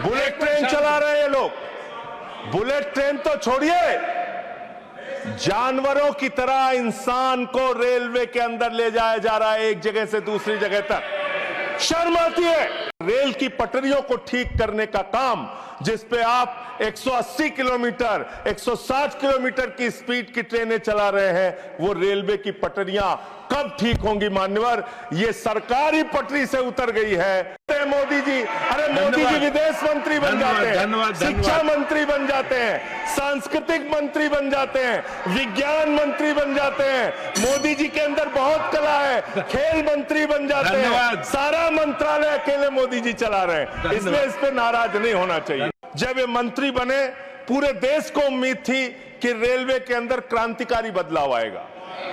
Bullet train चला रहे हैं ये लोग। बुलेट ट्रेन तो छोड़िए, जानवरों की तरह इंसान को रेलवे के अंदर ले जाया जा रहा है, एक जगह से दूसरी जगह तक। शर्म आती है। रेल की पटरियों को ठीक करने का काम, जिस पे आप 180 किलोमीटर 160 किलोमीटर की स्पीड की ट्रेनें चला रहे हैं, वो रेलवे की पटरियां कब ठीक होंगी मान्यवर? ये सरकारी पटरी से उतर गई है। मोदी जी, अरे मोदी जी विदेश मंत्री बन जाते हैं, शिक्षा मंत्री बन जाते हैं, सांस्कृतिक मंत्री बन जाते हैं, विज्ञान मंत्री बन जाते हैं। मोदी जी के अंदर बहुत कला है, खेल मंत्री बन जाते हैं। सारा मंत्रालय अकेले मोदी जी चला रहे हैं, इसलिए इस पे नाराज नहीं होना चाहिए। जब ये मंत्री बने, पूरे देश को उम्मीद थी कि रेलवे के अंदर क्रांतिकारी बदलाव आएगा।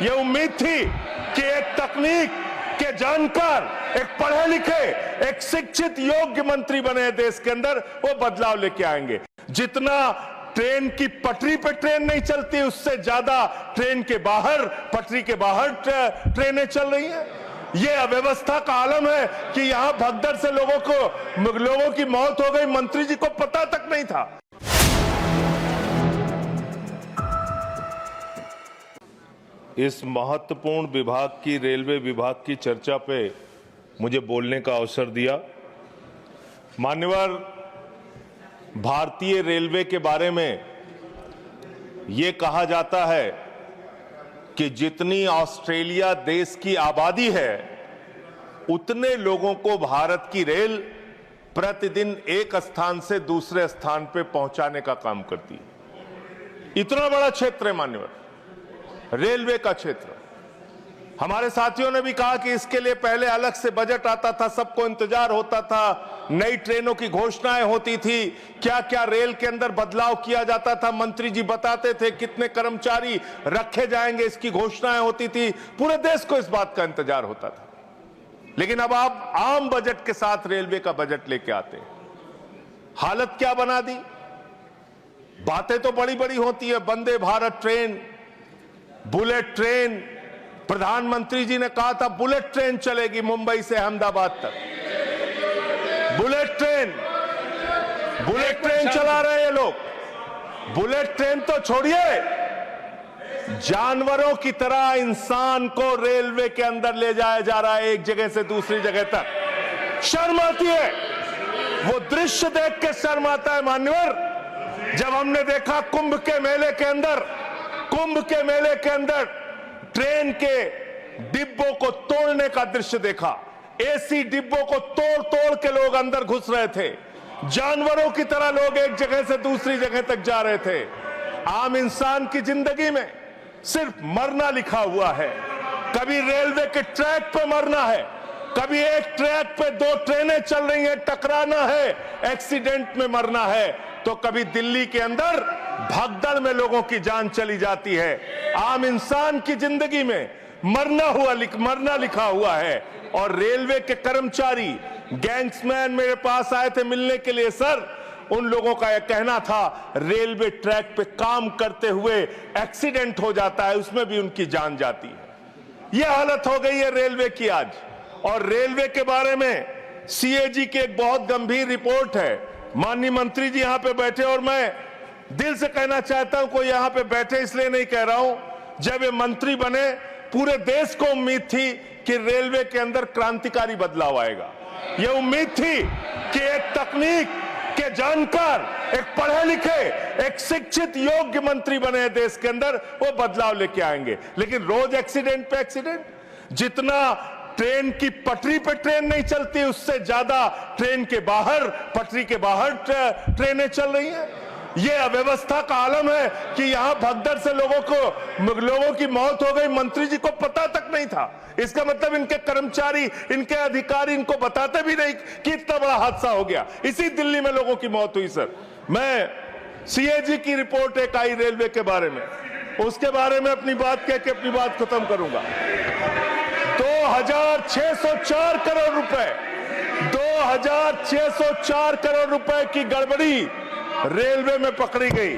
ये उम्मीद थी कि एक तकनीक के जानकार, एक पढ़े लिखे, एक शिक्षित योग्य मंत्री बने देश के अंदर, वो बदलाव लेके आएंगे। जितना ट्रेन की पटरी पे ट्रेन नहीं चलती, उससे ज्यादा ट्रेन के बाहर, पटरी के बाहर ट्रेनें चल रही हैं। ये अव्यवस्था का आलम है कि यहां भगदड़ से लोगों की मौत हो गई, मंत्री जी को पता तक नहीं था। इस महत्वपूर्ण विभाग की, रेलवे विभाग की चर्चा पे मुझे बोलने का अवसर दिया। मान्यवर, भारतीय रेलवे के बारे में ये कहा जाता है कि जितनी ऑस्ट्रेलिया देश की आबादी है, उतने लोगों को भारत की रेल प्रतिदिन एक स्थान से दूसरे स्थान पे पहुंचाने का काम करती है। इतना बड़ा क्षेत्र है मान्यवर, रेलवे का क्षेत्र। हमारे साथियों ने भी कहा कि इसके लिए पहले अलग से बजट आता था, सबको इंतजार होता था, नई ट्रेनों की घोषणाएं होती थी, क्या क्या रेल के अंदर बदलाव किया जाता था, मंत्री जी बताते थे कितने कर्मचारी रखे जाएंगे, इसकी घोषणाएं होती थी, पूरे देश को इस बात का इंतजार होता था। लेकिन अब आप आम बजट के साथ रेलवे का बजट लेके आते हैं, हालत क्या बना दी। बातें तो बड़ी बड़ी होती है, Vande Bharat train, bullet train. प्रधानमंत्री जी ने कहा था बुलेट ट्रेन चलेगी मुंबई से अहमदाबाद तक। बुलेट ट्रेन चला रहे हैं ये लोग। बुलेट ट्रेन तो छोड़िए, जानवरों की तरह इंसान को रेलवे के अंदर ले जाया जा रहा है, एक जगह से दूसरी जगह तक। शर्म आती है। वो दृश्य देख के शर्म आता है मान्यवर, जब हमने देखा कुंभ के मेले के अंदर ट्रेन के डिब्बों को तोड़ने का दृश्य देखा। एसी डिब्बों को तोड़ तोड़ के लोग अंदर घुस रहे थे, जानवरों की तरह लोग एक जगह से दूसरी जगह तक जा रहे थे। आम इंसान की जिंदगी में सिर्फ मरना लिखा हुआ है। कभी रेलवे के ट्रैक पे मरना है, कभी एक ट्रैक पे दो ट्रेनें चल रही हैं, टकराना है, एक्सीडेंट में मरना है, तो कभी दिल्ली के अंदर भगदड़ में लोगों की जान चली जाती है। आम इंसान की जिंदगी में मरना लिखा हुआ है। और रेलवे के कर्मचारी, गैंग्समैन मेरे पास आए थे मिलने के लिए। सर, उन लोगों का यह कहना था रेलवे ट्रैक पे काम करते हुए एक्सीडेंट हो जाता है, उसमें भी उनकी जान जाती है। यह हालत हो गई है रेलवे की आज। और रेलवे के बारे में सीएजी की एक बहुत गंभीर रिपोर्ट है। माननीय मंत्री जी यहां पे बैठे, और मैं दिल से कहना चाहता हूं, कोई यहां पे बैठे इसलिए नहीं कह रहा हूं, जब ये मंत्री बने, पूरे देश को उम्मीद थी कि रेलवे के अंदर क्रांतिकारी बदलाव आएगा। ये उम्मीद थी कि एक तकनीक के जानकार, एक पढ़े लिखे, एक शिक्षित योग्य मंत्री बने देश के अंदर, वो बदलाव लेके आएंगे। लेकिन रोज एक्सीडेंट पे एक्सीडेंट। जितना ट्रेन की पटरी पे ट्रेन नहीं चलती, उससे ज्यादा ट्रेन के बाहर, पटरी के बाहर ट्रेनें चल रही हैं। ये अव्यवस्था का आलम है कि यहां भगदड़ से लोगों की मौत हो गई, मंत्री जी को पता तक नहीं था। इसका मतलब इनके कर्मचारी, इनके अधिकारी इनको बताते भी नहीं कि इतना बड़ा हादसा हो गया। इसी दिल्ली में लोगों की मौत हुई। सर, मैं सीएजी की रिपोर्ट एक आई रेलवे के बारे में, उसके बारे में अपनी बात कह के अपनी बात खत्म करूंगा। 2604 करोड़ रुपए, 2604 करोड़ रुपए की गड़बड़ी रेलवे में पकड़ी गई।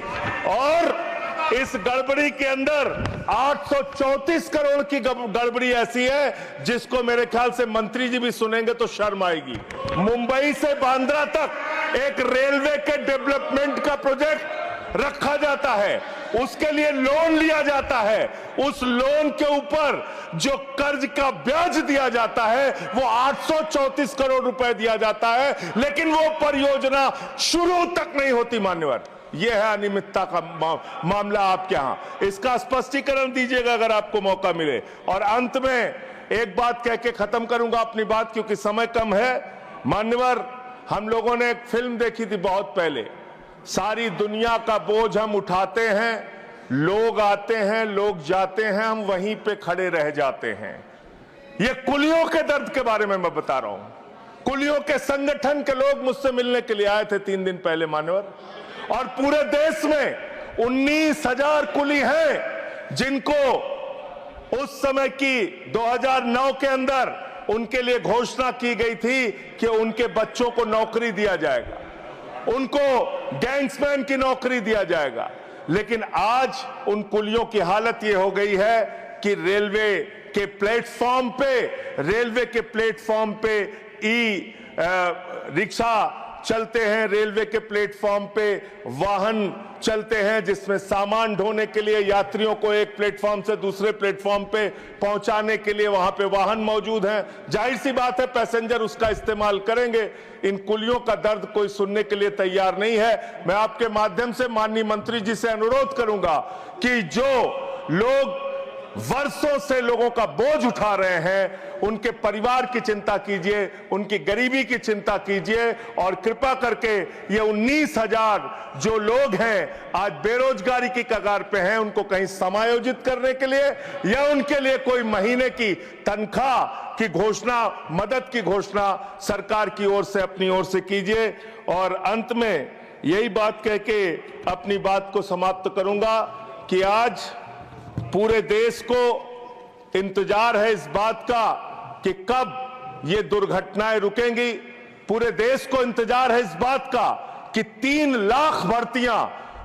और इस गड़बड़ी के अंदर 834 करोड़ की गड़बड़ी ऐसी है जिसको मेरे ख्याल से मंत्री जी भी सुनेंगे तो शर्म आएगी। मुंबई से बांद्रा तक एक रेलवे के डेवलपमेंट का प्रोजेक्ट रखा जाता है, उसके लिए लोन लिया जाता है, उस लोन के ऊपर जो कर्ज का ब्याज दिया जाता है वो 834 करोड़ रुपए दिया जाता है, लेकिन वो परियोजना शुरू तक नहीं होती। मान्यवर, यह है अनियमितता का मामला आपके यहां। इसका स्पष्टीकरण दीजिएगा अगर आपको मौका मिले। और अंत में एक बात कह के खत्म करूंगा अपनी बात, क्योंकि समय कम है। मान्यवर, हम लोगों ने एक फिल्म देखी थी बहुत पहले, सारी दुनिया का बोझ हम उठाते हैं, लोग आते हैं, लोग जाते हैं, हम वहीं पे खड़े रह जाते हैं। ये कुलियों के दर्द के बारे में मैं बता रहा हूं। कुलियों के संगठन के लोग मुझसे मिलने के लिए आए थे 3 दिन पहले मान्यवर, और पूरे देश में 19,000 कुली हैं जिनको उस समय की 2009 के अंदर उनके लिए घोषणा की गई थी कि उनके बच्चों को नौकरी दिया जाएगा, उनको गैंग्समैन की नौकरी दिया जाएगा। लेकिन आज उन कुलियों की हालत यह हो गई है कि रेलवे के प्लेटफॉर्म पे ई रिक्शा चलते हैं, रेलवे के प्लेटफॉर्म पे वाहन चलते हैं जिसमें सामान ढोने के लिए यात्रियों को एक प्लेटफॉर्म से दूसरे प्लेटफॉर्म पे पहुंचाने के लिए वहां पे वाहन मौजूद हैं। जाहिर सी बात है पैसेंजर उसका इस्तेमाल करेंगे। इन कुलियों का दर्द कोई सुनने के लिए तैयार नहीं है। मैं आपके माध्यम से माननीय मंत्री जी से अनुरोध करूंगा कि जो लोग वर्षों से लोगों का बोझ उठा रहे हैं, उनके परिवार की चिंता कीजिए, उनकी गरीबी की चिंता कीजिए, और कृपा करके ये 19,000 जो लोग हैं आज बेरोजगारी की कगार पे हैं, उनको कहीं समायोजित करने के लिए या उनके लिए कोई महीने की तनख्वाह की घोषणा, मदद की घोषणा सरकार की ओर से अपनी ओर से कीजिए। और अंत में यही बात कह के अपनी बात को समाप्त करूंगा कि आज पूरे देश को इंतजार है इस बात का कि कब ये दुर्घटनाएं रुकेंगी। पूरे देश को इंतजार है इस बात का कि 3 लाख भर्तियां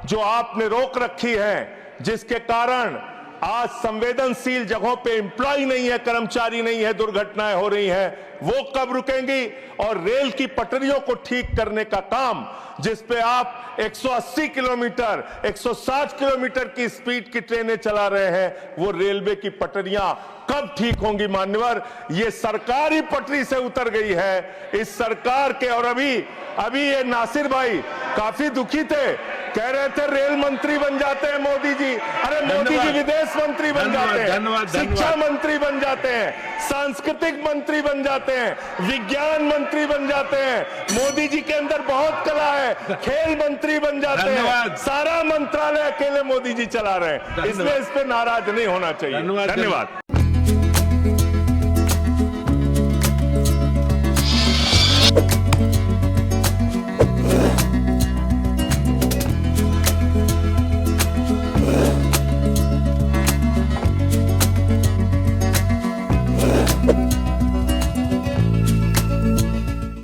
जो आपने रोक रखी हैं, जिसके कारण आज संवेदनशील जगहों पे एम्प्लॉय नहीं है, कर्मचारी नहीं है, दुर्घटनाएं हो रही हैं, वो कब रुकेंगी। और रेल की पटरियों को ठीक करने का काम, जिस पे आप 180 किलोमीटर 160 किलोमीटर की स्पीड की ट्रेनें चला रहे हैं, वो रेलवे की पटरियां कब ठीक होंगी। मान्यवर, ये सरकारी पटरी से उतर गई है इस सरकार के। और अभी ये नासिर भाई काफी दुखी थे, कह रहे थे रेल मंत्री बन जाते हैं मोदी जी। अरे मोदी जी विदेश मंत्री बन जाते हैं, शिक्षा मंत्री बन जाते हैं, सांस्कृतिक मंत्री बन जाते हैं, विज्ञान मंत्री बन जाते हैं। मोदी जी के अंदर बहुत कला है, खेल मंत्री बन जाते हैं। सारा मंत्रालय अकेले मोदी जी चला रहे हैं, इसलिए इस पे नाराज नहीं होना चाहिए। धन्यवाद।